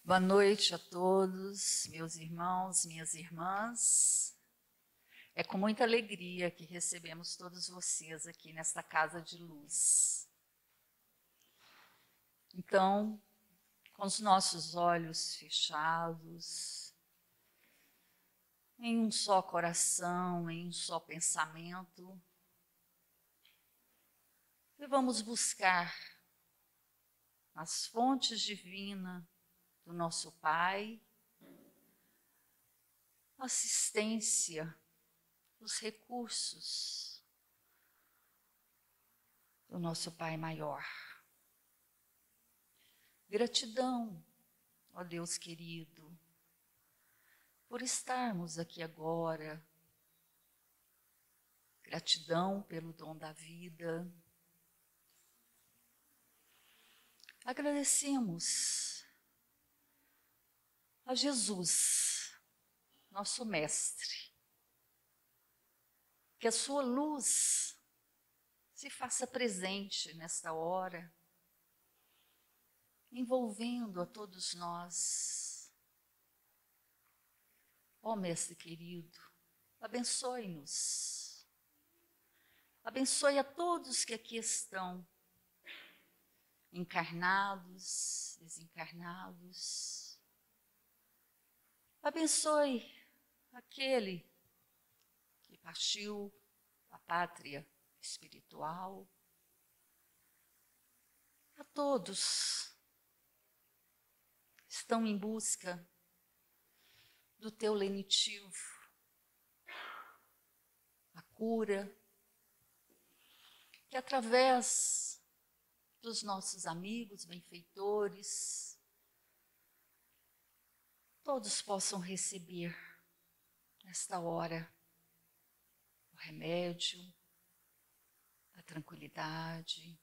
Boa noite a todos, meus irmãos, minhas irmãs. É com muita alegria que recebemos todos vocês aqui nesta casa de luz. Então, com os nossos olhos fechados, em um só coração, em um só pensamento, e vamos buscar as fontes divinas do nosso Pai, assistência, os recursos do nosso Pai maior. Gratidão, ó Deus querido, por estarmos aqui agora. Gratidão pelo dom da vida. Agradecemos a Jesus, nosso Mestre, que a sua luz se faça presente nesta hora, envolvendo a todos nós. Ó Mestre querido, abençoe-nos, abençoe a todos que aqui estão, encarnados, desencarnados. Abençoe aquele que partiu da pátria espiritual. A todos que estão em busca do teu lenitivo, a cura, que através dos nossos amigos, benfeitores, todos possam receber, nesta hora, o remédio, a tranquilidade,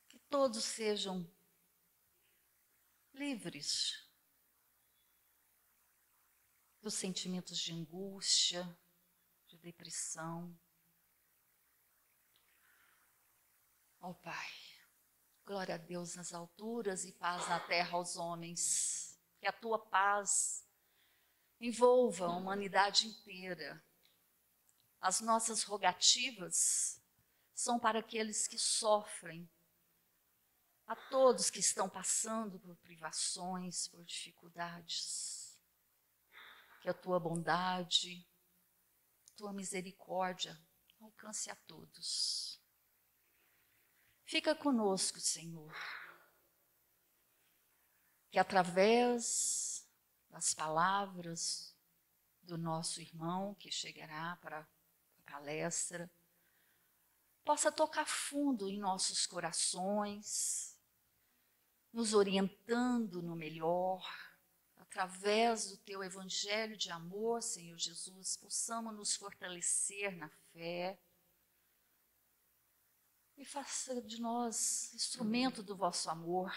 que todos sejam livres dos sentimentos de angústia, de depressão. Ó Pai, glória a Deus nas alturas e paz na terra aos homens. Que a tua paz envolva a humanidade inteira. As nossas rogativas são para aqueles que sofrem, a todos que estão passando por privações, por dificuldades. Que a tua bondade, tua misericórdia alcance a todos. Fica conosco, Senhor, que através das palavras do nosso irmão que chegará para a palestra, possa tocar fundo em nossos corações, nos orientando no melhor, através do teu evangelho de amor, Senhor Jesus, possamos nos fortalecer na fé, e faça de nós instrumento do vosso amor,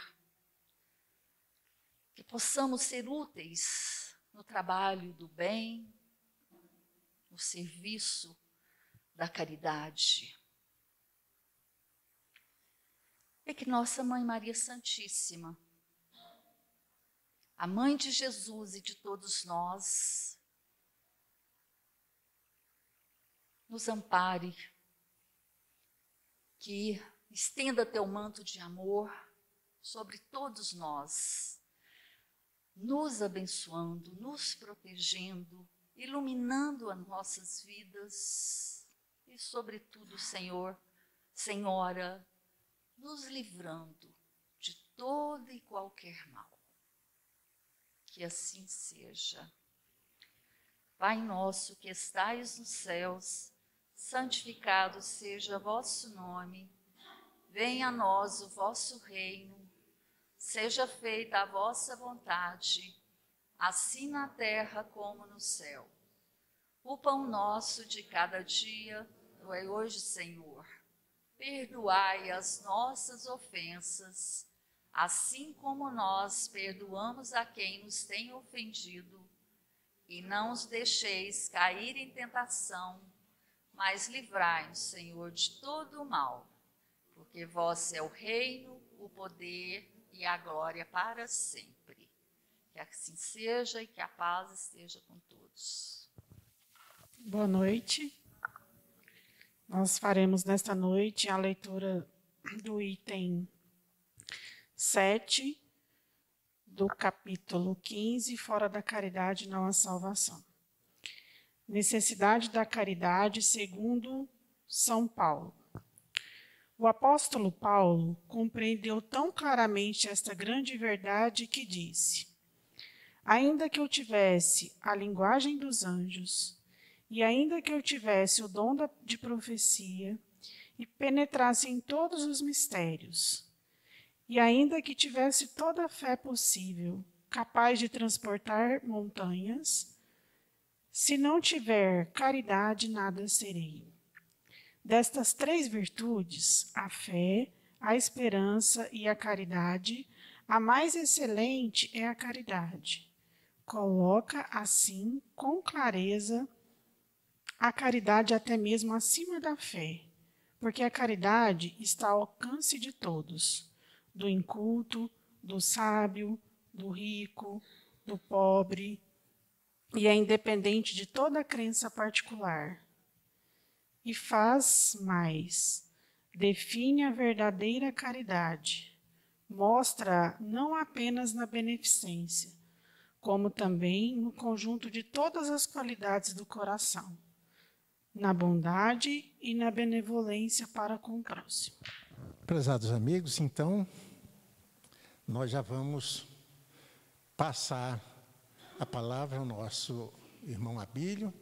que possamos ser úteis no trabalho do bem, no serviço da caridade. E que nossa Mãe Maria Santíssima, a Mãe de Jesus e de todos nós, nos ampare, que estenda teu manto de amor sobre todos nós, nos abençoando, nos protegendo, iluminando as nossas vidas e, sobretudo, Senhor, Senhora, nos livrando de todo e qualquer mal. Que assim seja. Pai nosso que estais nos céus, santificado seja vosso nome, venha a nós o vosso reino, seja feita a vossa vontade, assim na terra como no céu. O pão nosso de cada dia, dai hoje, Senhor. Perdoai as nossas ofensas, assim como nós perdoamos a quem nos tem ofendido, e não os deixeis cair em tentação, mas livrai-nos, Senhor, de todo o mal, porque vós é o reino, o poder e a glória para sempre. Que assim seja e que a paz esteja com todos. Boa noite. Nós faremos nesta noite a leitura do item 7 do capítulo 15, Fora da caridade não há salvação. Necessidade da caridade segundo São Paulo. O apóstolo Paulo compreendeu tão claramente esta grande verdade que disse: ainda que eu tivesse a linguagem dos anjos, e ainda que eu tivesse o dom de profecia, e penetrasse em todos os mistérios, e ainda que tivesse toda a fé possível, capaz de transportar montanhas, se não tiver caridade, nada serei. Destas 3 virtudes, a fé, a esperança e a caridade, a mais excelente é a caridade. Coloca, assim, com clareza, a caridade até mesmo acima da fé, porque a caridade está ao alcance de todos, do inculto, do sábio, do rico, do pobre, e é independente de toda crença particular. E faz mais, define a verdadeira caridade, mostra não apenas na beneficência, como também no conjunto de todas as qualidades do coração, na bondade e na benevolência para com o próximo. Prezados amigos, então, nós já vamos passar a palavra ao nosso irmão Abílio,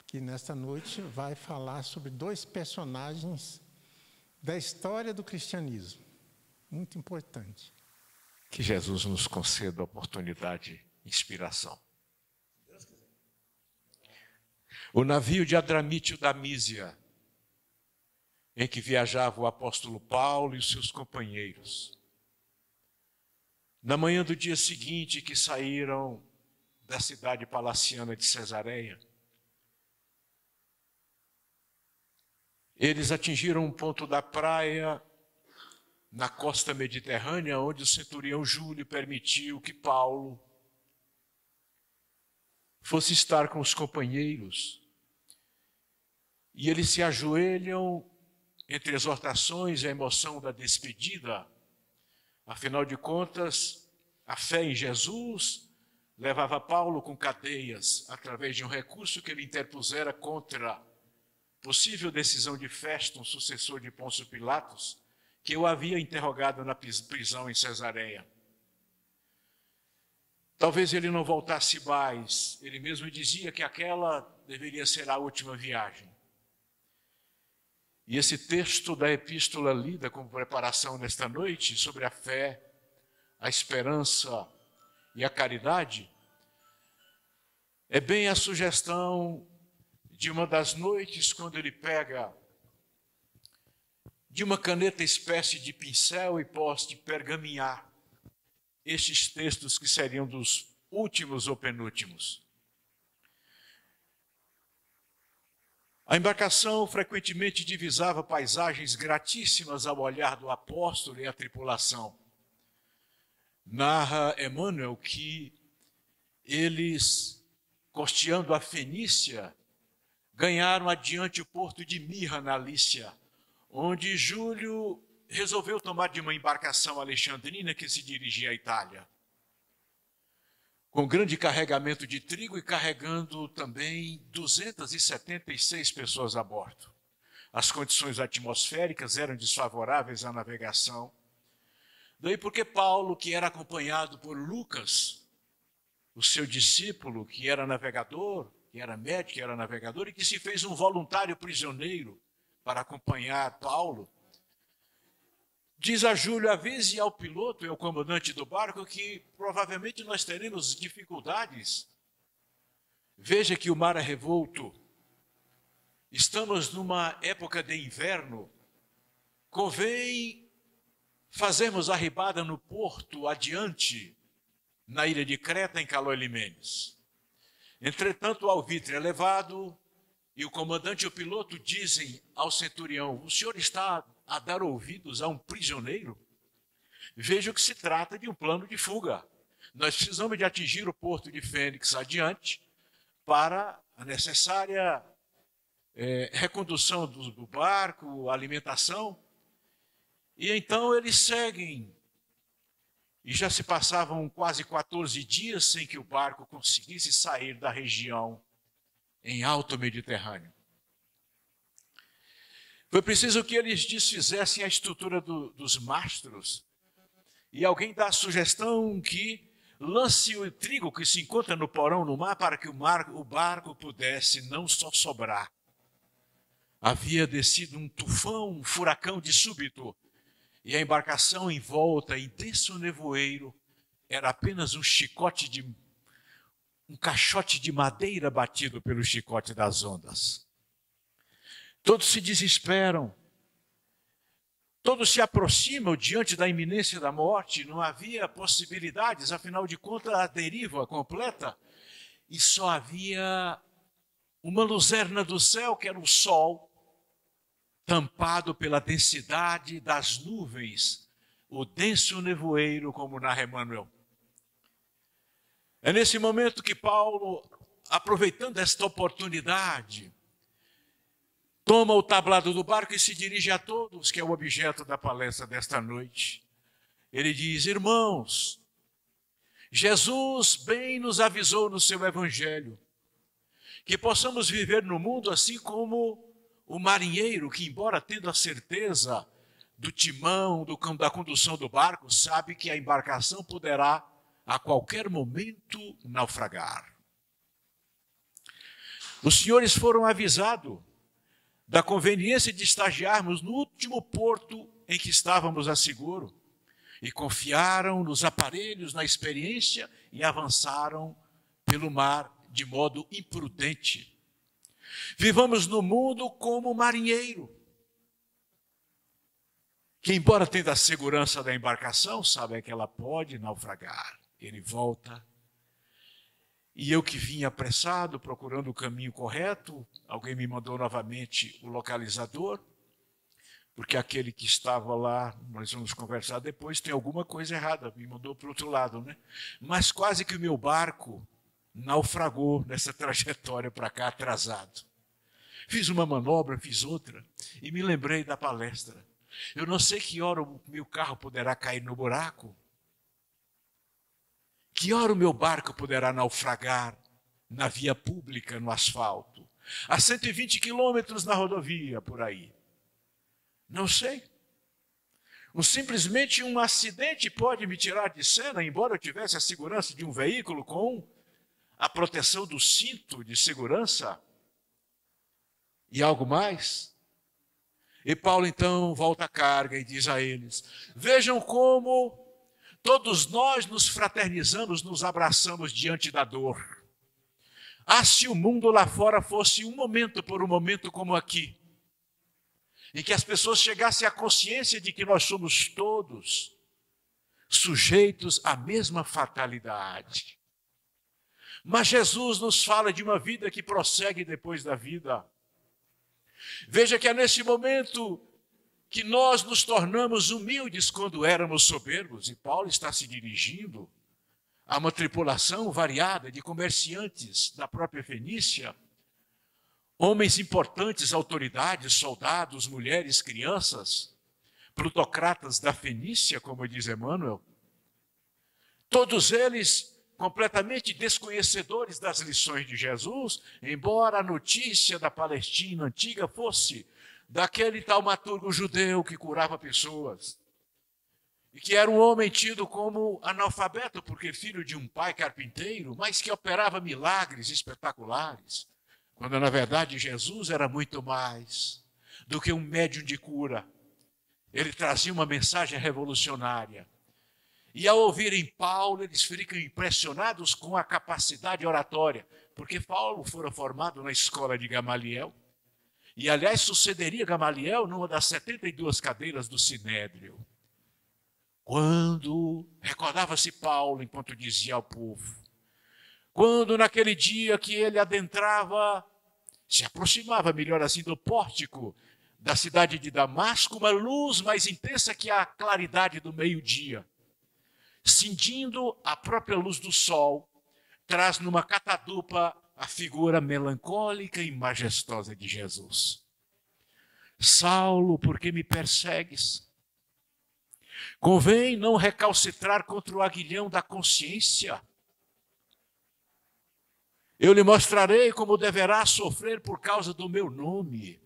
que nesta noite vai falar sobre 2 personagens da história do cristianismo, muito importante. Que Jesus nos conceda a oportunidade de inspiração. O navio de Adramítio da Mísia, em que viajava o apóstolo Paulo e os seus companheiros. Na manhã do dia seguinte que saíram da cidade palaciana de Cesareia, eles atingiram um ponto da praia na costa mediterrânea, onde o centurião Júlio permitiu que Paulo fosse estar com os companheiros. E eles se ajoelham entre exortações e a emoção da despedida. Afinal de contas, a fé em Jesus levava Paulo com cadeias, através de um recurso que ele interpusera contra possível decisão de Festo, um sucessor de Pôncio Pilatos, que o havia interrogado na prisão em Cesareia. Talvez ele não voltasse mais, ele mesmo dizia que aquela deveria ser a última viagem. E esse texto da epístola lida como preparação nesta noite sobre a fé, a esperança e a caridade, é bem a sugestão de uma das noites quando ele pega de uma caneta espécie de pincel e pode pergaminhar estes textos que seriam dos últimos ou penúltimos. A embarcação frequentemente divisava paisagens gratíssimas ao olhar do apóstolo e a tripulação. Narra Emmanuel que eles, costeando a Fenícia, ganharam adiante o porto de Mirra, na Lícia, onde Júlio resolveu tomar de uma embarcação alexandrina que se dirigia à Itália, com grande carregamento de trigo e carregando também 276 pessoas a bordo. As condições atmosféricas eram desfavoráveis à navegação. Daí porque Paulo, que era acompanhado por Lucas, o seu discípulo, que era navegador, que era médico, que era navegador, e que se fez um voluntário prisioneiro para acompanhar Paulo, diz a Júlio, avise ao piloto e ao comandante do barco que provavelmente nós teremos dificuldades. Veja que o mar é revolto. Estamos numa época de inverno. Convém fazermos a arribada no porto adiante, na ilha de Creta, em Caloi-Limenes. Entretanto, o alvitre é levado e o comandante e o piloto dizem ao centurião, o senhor está a dar ouvidos a um prisioneiro? vejo que se trata de um plano de fuga. Nós precisamos de atingir o porto de Fênix adiante para a necessária recondução do barco, alimentação. E então eles seguem. E já se passavam quase 14 dias sem que o barco conseguisse sair da região em alto Mediterrâneo. Foi preciso que eles desfizessem a estrutura dos mastros. E alguém dá a sugestão que lance o trigo que se encontra no porão no mar para que o barco pudesse não só sobrar. Havia descido um tufão, um furacão de súbito, e a embarcação envolta em denso nevoeiro era apenas um caixote de madeira batido pelo chicote das ondas. Todos se desesperam, todos se aproximam diante da iminência da morte, não havia possibilidades, afinal de contas, a deriva completa, e só havia uma luzerna do céu, que era o sol, tampado pela densidade das nuvens, o denso nevoeiro, como narra Emmanuel. É nesse momento que Paulo, aproveitando esta oportunidade, toma o tablado do barco e se dirige a todos, que é o objeto da palestra desta noite. Ele diz: irmãos, Jesus bem nos avisou no seu evangelho que possamos viver no mundo assim como o marinheiro que, embora tendo a certeza do timão, da condução do barco, sabe que a embarcação poderá a qualquer momento naufragar. Os senhores foram avisados da conveniência de estagiarmos no último porto em que estávamos a seguro, e confiaram nos aparelhos, na experiência, e avançaram pelo mar de modo imprudente. Vivamos no mundo como marinheiro, que, embora tenha a segurança da embarcação, sabe que ela pode naufragar. Ele volta. E eu que vim apressado, procurando o caminho correto, alguém me mandou novamente o localizador, porque aquele que estava lá, nós vamos conversar depois, tem alguma coisa errada, me mandou para o outro lado, né? Mas quase que o meu barco naufragou nessa trajetória para cá, atrasado. Fiz uma manobra, fiz outra, e me lembrei da palestra. Eu não sei que hora o meu carro poderá cair no buraco, que hora o meu barco poderá naufragar na via pública, no asfalto, a 120 quilômetros na rodovia, por aí. Não sei. Simplesmente um acidente pode me tirar de cena, embora eu tivesse a segurança de um veículo com a proteção do cinto de segurança e algo mais. E Paulo então volta à carga e diz a eles: vejam como todos nós nos fraternizamos, nos abraçamos diante da dor. Ah, se o mundo lá fora fosse por um momento como aqui, em que as pessoas chegassem à consciência de que nós somos todos sujeitos à mesma fatalidade. Mas Jesus nos fala de uma vida que prossegue depois da vida. Veja que é nesse momento que nós nos tornamos humildes quando éramos soberbos. E Paulo está se dirigindo a uma tripulação variada de comerciantes da própria Fenícia, homens importantes, autoridades, soldados, mulheres, crianças, plutocratas da Fenícia, como diz Emmanuel. Todos eles completamente desconhecedores das lições de Jesus, embora a notícia da Palestina antiga fosse daquele taumaturgo judeu que curava pessoas, e que era um homem tido como analfabeto, porque filho de um pai carpinteiro, mas que operava milagres espetaculares, quando na verdade Jesus era muito mais do que um médium de cura. Ele trazia uma mensagem revolucionária. E ao ouvirem Paulo, eles ficam impressionados com a capacidade oratória, porque Paulo fora formado na escola de Gamaliel, e aliás sucederia Gamaliel numa das 72 cadeiras do Sinédrio. Quando, recordava-se Paulo enquanto dizia ao povo, quando naquele dia que ele adentrava, se aproximava, melhor assim, do pórtico da cidade de Damasco, uma luz mais intensa que a claridade do meio-dia, cindindo a própria luz do sol, traz numa catadupa a figura melancólica e majestosa de Jesus. Saulo, por que me persegues? Convém não recalcitrar contra o aguilhão da consciência. Eu lhe mostrarei como deverá sofrer por causa do meu nome.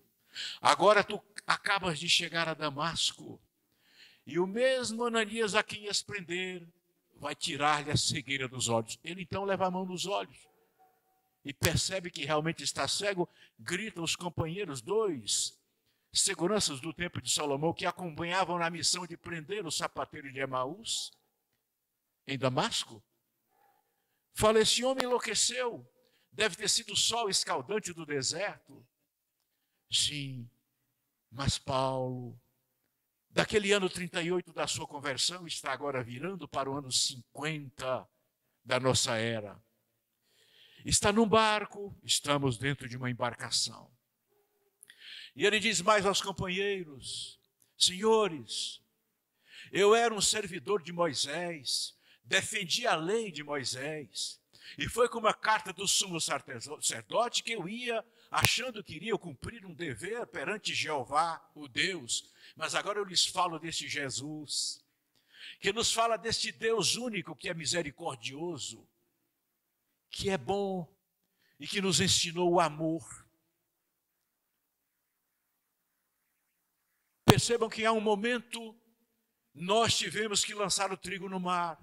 Agora tu acabas de chegar a Damasco, e o mesmo Ananias a quem ias prender vai tirar-lhe a cegueira dos olhos. Ele então leva a mão nos olhos e percebe que realmente está cego. Grita os companheiros, 2 seguranças do templo de Salomão, que acompanhavam na missão de prender o sapateiro de Emaús em Damasco. Fala, esse homem enlouqueceu, deve ter sido o sol escaldante do deserto. Sim, mas Paulo, daquele ano 38 da sua conversão, está agora virando para o ano 50 da nossa era. Está num barco, estamos dentro de uma embarcação. E ele diz mais aos companheiros, senhores, eu era um servidor de Moisés, defendi a lei de Moisés, e foi com uma carta do sumo sacerdote que eu ia, achando que iria cumprir um dever perante Jeová, o Deus. Mas agora eu lhes falo deste Jesus, que nos fala deste Deus único que é misericordioso, que é bom e que nos ensinou o amor. Percebam que há um momento nós tivemos que lançar o trigo no mar.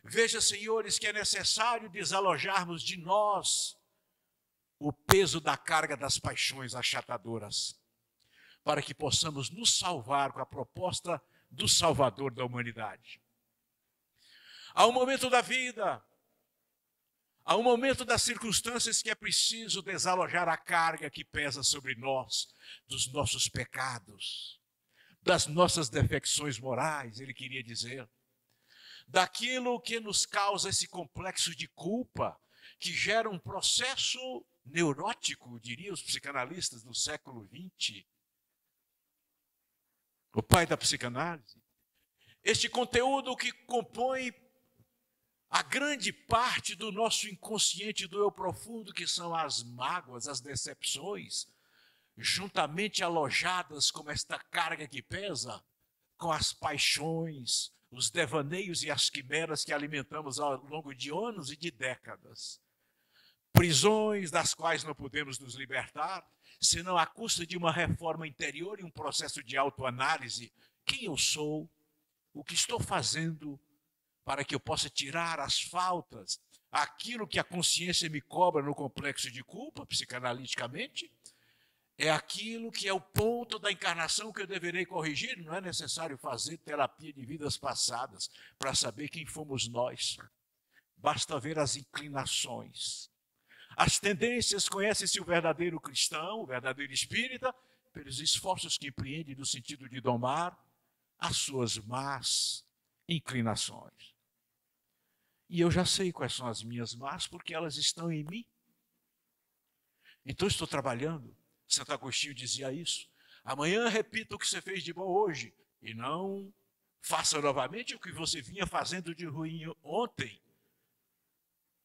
Veja, senhores, que é necessário desalojarmos de nós o peso da carga das paixões achatadoras, para que possamos nos salvar com a proposta do Salvador da humanidade. Há um momento da vida, há um momento das circunstâncias que é preciso desalojar a carga que pesa sobre nós, dos nossos pecados, das nossas defecções morais, ele queria dizer, daquilo que nos causa esse complexo de culpa, que gera um processo neurótico, diriam os psicanalistas do século XX, o pai da psicanálise. Este conteúdo que compõe a grande parte do nosso inconsciente, do eu profundo, que são as mágoas, as decepções, juntamente alojadas como esta carga que pesa, com as paixões, os devaneios e as quimeras que alimentamos ao longo de anos e de décadas. Prisões das quais não podemos nos libertar, senão à custa de uma reforma interior e um processo de autoanálise. Quem eu sou? O que estou fazendo para que eu possa tirar as faltas, aquilo que a consciência me cobra no complexo de culpa, psicanaliticamente? É aquilo que é o ponto da encarnação que eu deverei corrigir. Não é necessário fazer terapia de vidas passadas para saber quem fomos nós. Basta ver as inclinações. As tendências, conhece-se o verdadeiro cristão, o verdadeiro espírita, pelos esforços que empreende no sentido de domar as suas más inclinações. E eu já sei quais são as minhas más, porque elas estão em mim. Então estou trabalhando. Santo Agostinho dizia isso. Amanhã repita o que você fez de bom hoje, e não faça novamente o que você vinha fazendo de ruim ontem.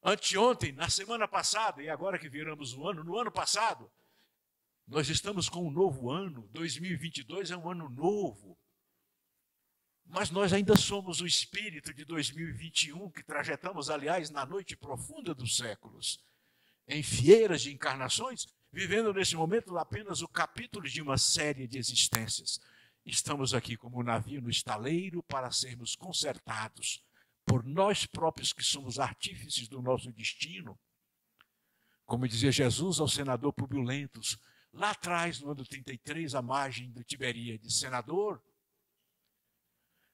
Anteontem, na semana passada, e agora que viramos o ano, no ano passado, nós estamos com um novo ano, 2022 é um ano novo. Mas nós ainda somos o espírito de 2021, que trajetamos, aliás, na noite profunda dos séculos, em fieiras de encarnações, vivendo nesse momento apenas o capítulo de uma série de existências. Estamos aqui como um navio no estaleiro para sermos consertados por nós próprios, que somos artífices do nosso destino. Como dizia Jesus ao senador Públio Lentulus, lá atrás, no ano 33, à margem do Tiberíades, senador,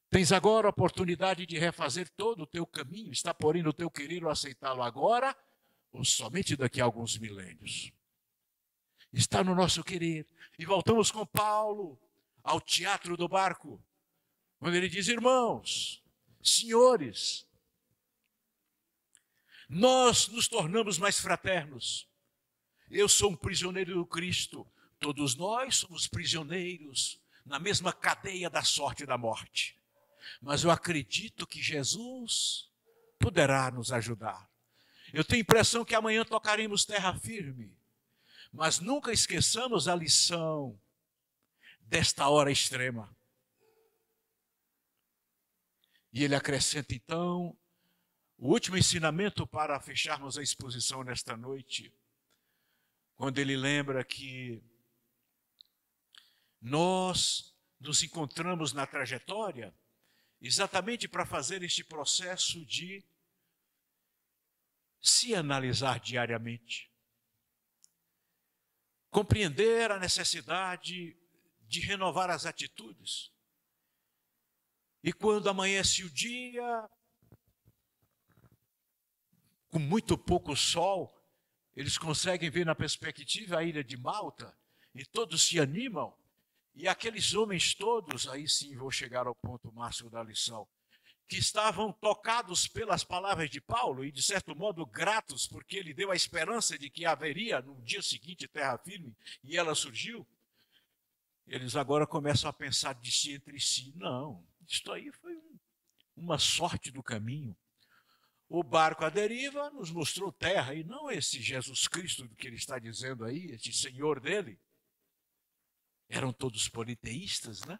tens agora a oportunidade de refazer todo o teu caminho, está porém no teu querer ou aceitá-lo agora, ou somente daqui a alguns milênios. Está no nosso querer. E voltamos com Paulo ao teatro do barco, onde ele diz, irmãos, senhores, nós nos tornamos mais fraternos. Eu sou um prisioneiro do Cristo, Todos nós somos prisioneiros na mesma cadeia da sorte e da morte. Mas eu acredito que Jesus poderá nos ajudar. Eu tenho a impressão que amanhã tocaremos terra firme, mas nunca esqueçamos a lição desta hora extrema. E ele acrescenta então o último ensinamento para fecharmos a exposição nesta noite, quando ele lembra que nós nos encontramos na trajetória exatamente para fazer este processo de se analisar diariamente, compreender a necessidade de renovar as atitudes. E quando amanhece o dia, com muito pouco sol, eles conseguem ver na perspectiva a ilha de Malta, e todos se animam, e aqueles homens todos, aí sim vou chegar ao ponto máximo da lição, que estavam tocados pelas palavras de Paulo e, de certo modo, gratos, porque ele deu a esperança de que haveria no dia seguinte terra firme, e ela surgiu, eles agora começam a pensar de si entre si. Não, isto aí foi uma sorte do caminho. O barco à deriva nos mostrou terra, e não esse Jesus Cristo que ele está dizendo aí, esse Senhor dele. Eram todos politeístas, né?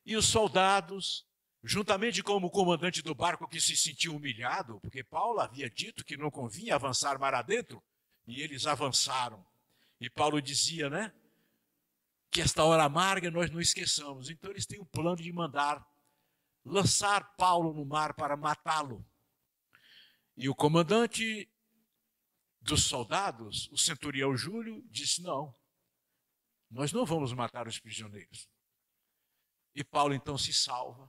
E os soldados, juntamente com o comandante do barco que se sentiu humilhado, porque Paulo havia dito que não convinha avançar mar adentro, e eles avançaram. E Paulo dizia, né, que esta hora amarga nós não esqueçamos. Então eles têm o plano de mandar lançar Paulo no mar para matá-lo. E o comandante dos soldados, o centurião Júlio, disse, não, nós não vamos matar os prisioneiros. E Paulo então se salva.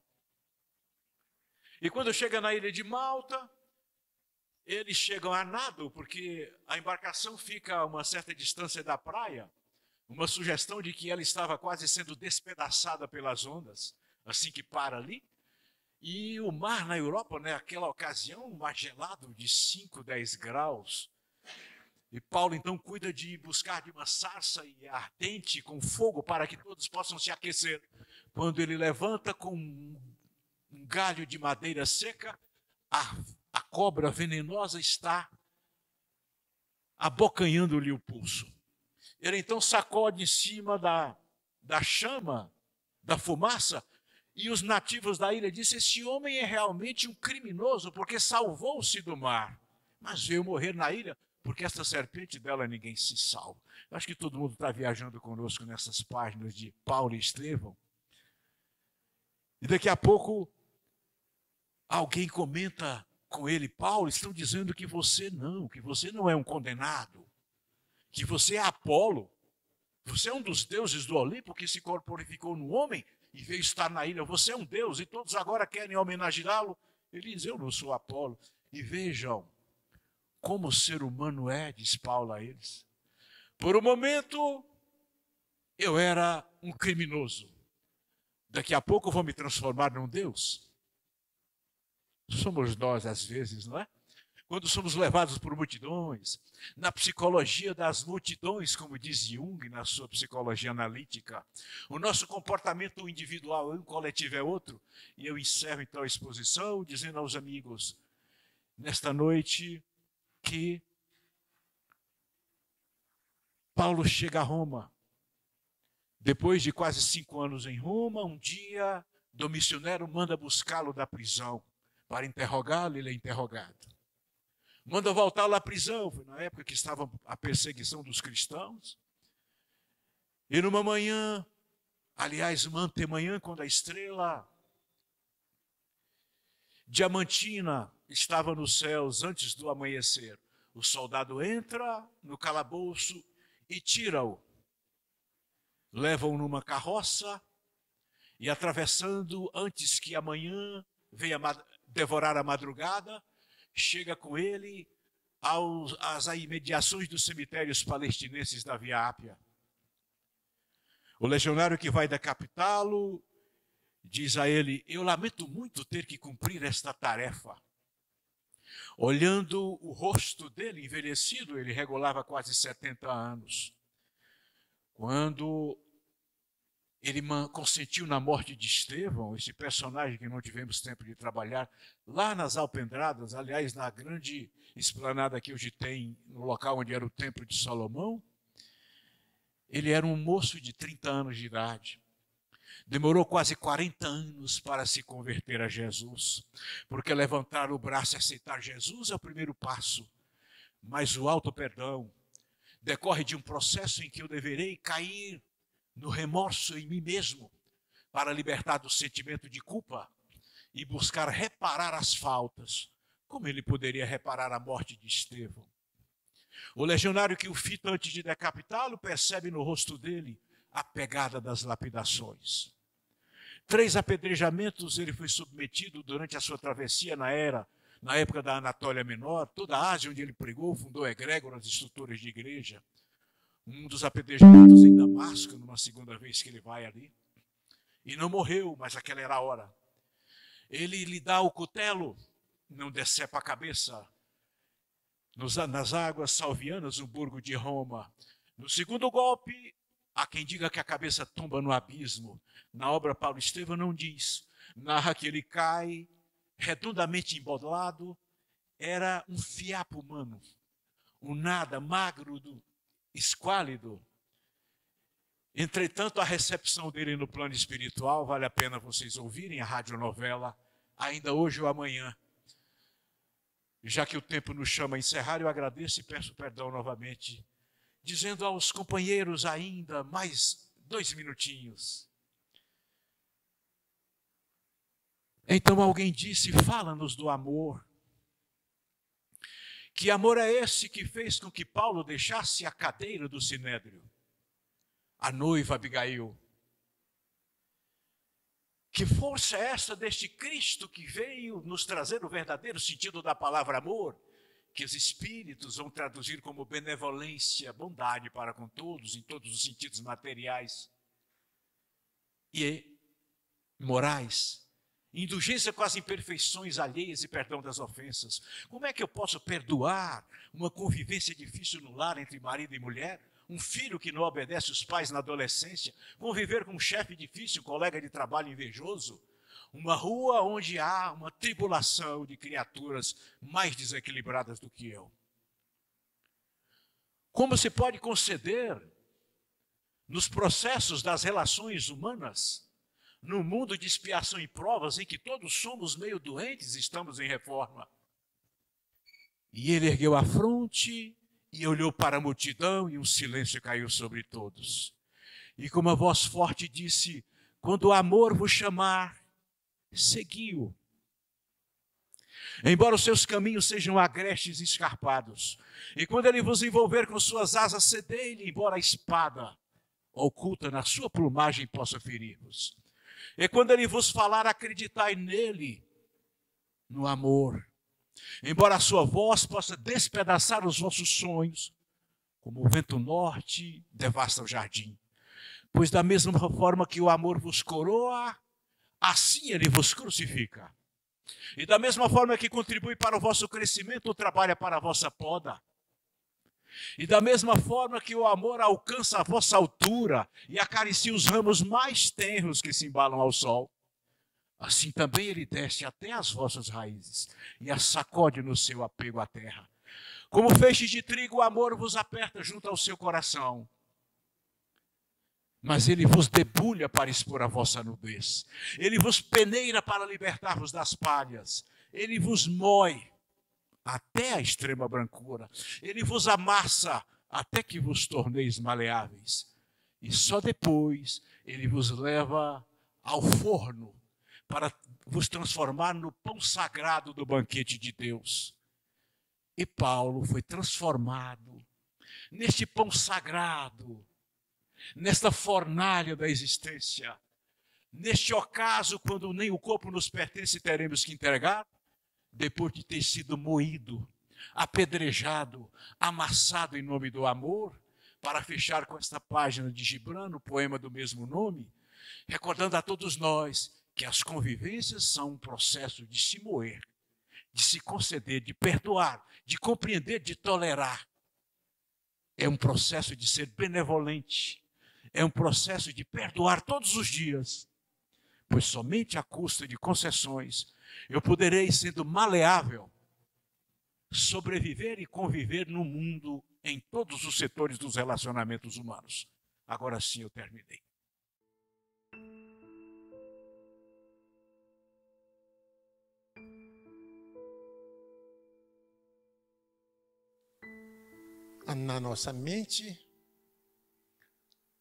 E quando chega na ilha de Malta, eles chegam a nado, porque a embarcação fica a uma certa distância da praia, uma sugestão de que ela estava quase sendo despedaçada pelas ondas, assim que para ali. E o mar na Europa, né, naquela ocasião, um mar gelado de 5, 10 graus. E Paulo então cuida de buscar de uma sarça ardente com fogo para que todos possam se aquecer. Quando ele levanta com um galho de madeira seca, a cobra venenosa está abocanhando-lhe o pulso. Ele então sacode em cima da chama, da fumaça, e os nativos da ilha dizem, esse homem é realmente um criminoso, porque salvou-se do mar, mas veio morrer na ilha, porque esta serpente dela ninguém se salva. Eu acho que todo mundo está viajando conosco nessas páginas de Paulo e Estevão. E daqui a pouco, alguém comenta com ele, Paulo, estão dizendo que você não é um condenado, que você é Apolo, você é um dos deuses do Olimpo que se corporificou no homem e veio estar na ilha, você é um deus e todos agora querem homenageá-lo. Ele diz, eu não sou Apolo. E vejam como o ser humano é, diz Paulo a eles. Por um momento, eu era um criminoso. Daqui a pouco eu vou me transformar num Deus. Somos nós, às vezes, não é? Quando somos levados por multidões, na psicologia das multidões, como diz Jung na sua psicologia analítica, o nosso comportamento individual e o coletivo é outro. E eu encerro então a exposição dizendo aos amigos, nesta noite, que Paulo chega a Roma. Depois de quase 5 anos em Roma, um dia, o missionário manda buscá-lo da prisão. Para interrogá-lo, ele é interrogado. Manda voltá-lo à prisão, foi na época que estava a perseguição dos cristãos. E numa manhã, aliás, uma antemanhã, quando a estrela diamantina estava nos céus antes do amanhecer, o soldado entra no calabouço e tira-o. Leva-o numa carroça e, atravessando antes que amanhã venha devorar a madrugada, chega com ele às imediações dos cemitérios palestinenses da Via Ápia. O legionário que vai decapitá-lo diz a ele, eu lamento muito ter que cumprir esta tarefa. Olhando o rosto dele envelhecido, ele regulava quase 70 anos. quando ele consentiu na morte de Estevão, esse personagem que não tivemos tempo de trabalhar, lá nas Alpendradas, aliás, na grande esplanada que hoje tem, no local onde era o Templo de Salomão. Ele era um moço de 30 anos de idade. Demorou quase 40 anos para se converter a Jesus, porque levantar o braço e aceitar Jesus é o primeiro passo. Mas o auto-perdão decorre de um processo em que eu deverei cair no remorso em mim mesmo, para libertar do sentimento de culpa e buscar reparar as faltas, como ele poderia reparar a morte de Estevão. O legionário que o fita antes de decapitá-lo percebe no rosto dele a pegada das lapidações. 3 apedrejamentos ele foi submetido durante a sua travessia na época da Anatólia Menor, toda a Ásia onde ele pregou, fundou egrégoras, estruturas de igreja. Um dos apedrejamentos em Damasco, numa segunda vez que ele vai ali. E não morreu, mas aquela era a hora. Ele lhe dá o cutelo, não decepa a cabeça, nas águas salvianas, no burgo de Roma. No segundo golpe, há quem diga que a cabeça tomba no abismo. Na obra Paulo Estevão não diz. Narra que ele cai, redondamente embolado, era um fiapo humano, um nada magro, esquálido. Entretanto, a recepção dele no plano espiritual, vale a pena vocês ouvirem a radionovela, ainda hoje ou amanhã. Já que o tempo nos chama a encerrar, eu agradeço e peço perdão novamente, dizendo aos companheiros ainda mais 2 minutinhos. Então alguém disse, fala-nos do amor. Que amor é esse que fez com que Paulo deixasse a cadeira do Sinédrio? A noiva Abigail. Que força é essa deste Cristo que veio nos trazer o verdadeiro sentido da palavra amor, que os espíritos vão traduzir como benevolência, bondade para com todos, em todos os sentidos materiais e morais. Indulgência com as imperfeições alheias e perdão das ofensas. Como é que eu posso perdoar uma convivência difícil no lar entre marido e mulher? Um filho que não obedece os pais na adolescência? Conviver com um chefe difícil, um colega de trabalho invejoso? Uma rua onde há uma tribulação de criaturas mais desequilibradas do que eu? Como se pode conceder nos processos das relações humanas, no mundo de expiação e provas, em que todos somos meio doentes, estamos em reforma? E ele ergueu a fronte e olhou para a multidão, e um silêncio caiu sobre todos. E com uma voz forte disse, quando o amor vos chamar, segui-o. Embora os seus caminhos sejam agrestes e escarpados, e quando ele vos envolver com suas asas, cedei-lhe, embora a espada oculta na sua plumagem possa ferir-vos. E quando ele vos falar, acreditai nele, no amor. Embora a sua voz possa despedaçar os vossos sonhos, como o vento norte devasta o jardim. Pois da mesma forma que o amor vos coroa, assim ele vos crucifica. E da mesma forma que contribui para o vosso crescimento, trabalha para a vossa poda. E da mesma forma que o amor alcança a vossa altura e acaricia os ramos mais tenros que se embalam ao sol, assim também ele desce até as vossas raízes e as sacode no seu apego à terra. Como feixes de trigo, o amor vos aperta junto ao seu coração, mas ele vos debulha para expor a vossa nudez. Ele vos peneira para libertar-vos das palhas. Ele vos moe até a extrema brancura. Ele vos amassa até que vos torneis maleáveis. E só depois ele vos leva ao forno para vos transformar no pão sagrado do banquete de Deus. E Paulo foi transformado neste pão sagrado, nesta fornalha da existência, neste ocaso quando nem o corpo nos pertence, teremos que entregar, depois de ter sido moído, apedrejado, amassado em nome do amor, para fechar com esta página de Gibran, o poema do mesmo nome, recordando a todos nós que as convivências são um processo de se moer, de se conceder, de perdoar, de compreender, de tolerar. É um processo de ser benevolente, é um processo de perdoar todos os dias, pois somente à custa de concessões eu poderei, sendo maleável, sobreviver e conviver no mundo em todos os setores dos relacionamentos humanos. Agora sim eu terminei. Na nossa mente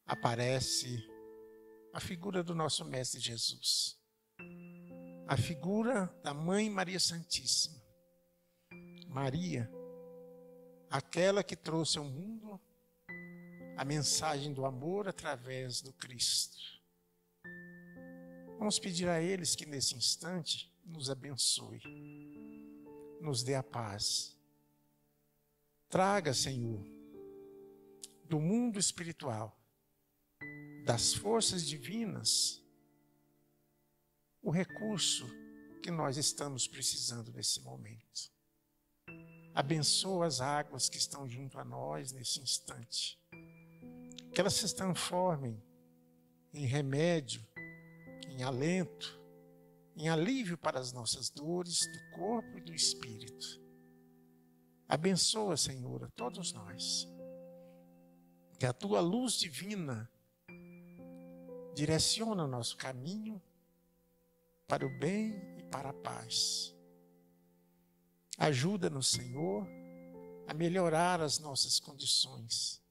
aparece a figura do nosso Mestre Jesus, a figura da Mãe Maria Santíssima. Maria, aquela que trouxe ao mundo a mensagem do amor através do Cristo. Vamos pedir a eles que nesse instante nos abençoe, nos dê a paz. Traga, Senhor, do mundo espiritual, das forças divinas, o recurso que nós estamos precisando nesse momento. Abençoa as águas que estão junto a nós nesse instante. Que elas se transformem em remédio, em alento, em alívio para as nossas dores do corpo e do espírito. Abençoa, Senhor, a todos nós. Que a Tua luz divina direcione o nosso caminho para o bem e para a paz. Ajuda-nos, Senhor, a melhorar as nossas condições,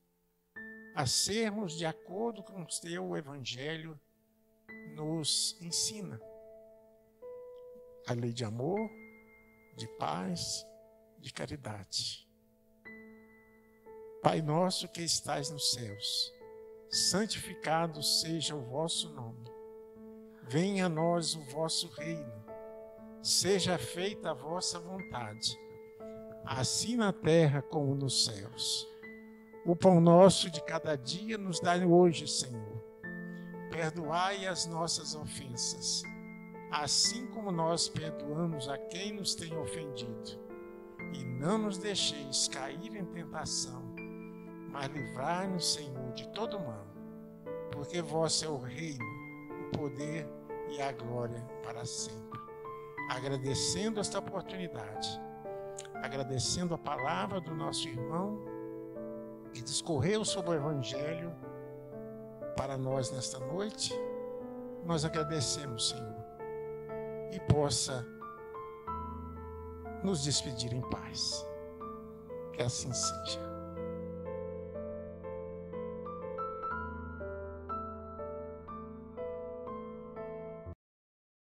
a sermos de acordo com o Teu Evangelho nos ensina. A lei de amor, de paz, de caridade. Pai nosso que estais nos céus, santificado seja o vosso nome. Venha a nós o vosso reino. Seja feita a vossa vontade, assim na terra como nos céus. O pão nosso de cada dia nos dai hoje, Senhor. Perdoai as nossas ofensas, assim como nós perdoamos a quem nos tem ofendido. E não nos deixeis cair em tentação, mas livrai-nos, Senhor, de todo mal, porque vosso é o reino, o poder e a glória para sempre. Agradecendo esta oportunidade, agradecendo a palavra do nosso irmão que discorreu sobre o Evangelho para nós nesta noite, nós agradecemos, Senhor, e possa nos despedir em paz. Que assim seja.